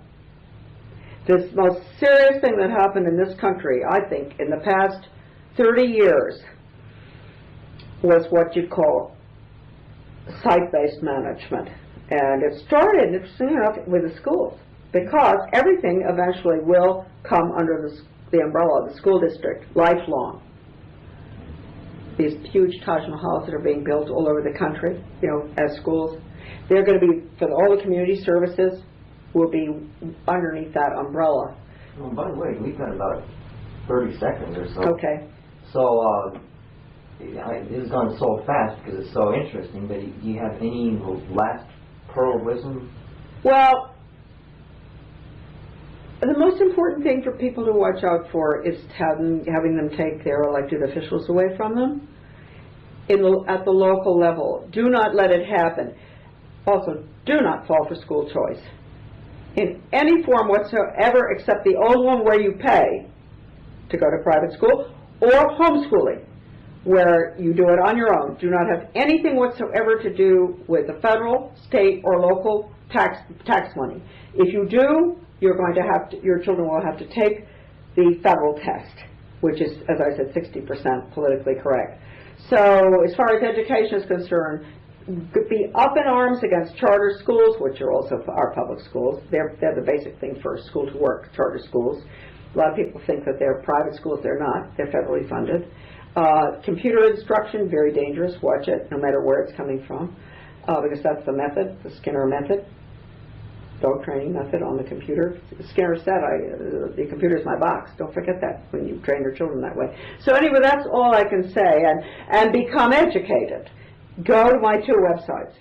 The most serious thing that happened in this country, I think, in the past 30 years was what you'd call site-based management. And it started, interestingly enough, with the schools, because everything eventually will come under the umbrella of the school district, lifelong. These huge Taj Mahals that are being built all over the country, as schools, they're going to be, for all the community services, will be underneath that umbrella. Well, by the way, we've got about 30 seconds or so. Okay. So, this has gone so fast because it's so interesting, but do you have any last pearl of wisdom? Well, the most important thing for people to watch out for is having them take their elected officials away from them at the local level. Do not let it happen. Also, do not fall for school choice in any form whatsoever except the old one where you pay to go to private school, or homeschooling, where you do it on your own. Do not have anything whatsoever to do with the federal, state, or local tax money. If you do, your children will have to take the federal test, which is, as I said, 60% politically correct. So as far as education is concerned, be up in arms against charter schools, which are also our public schools. They're the basic thing for school to work, charter schools. A lot of people think that they're private schools. They're not. They're federally funded. Computer instruction, very dangerous. Watch it, no matter where it's coming from, because that's the method, the Skinner method, dog training method on the computer. Skinner said, the computer's my box. Don't forget that when you train your children that way. So anyway, that's all I can say. And become educated. Go to my two websites,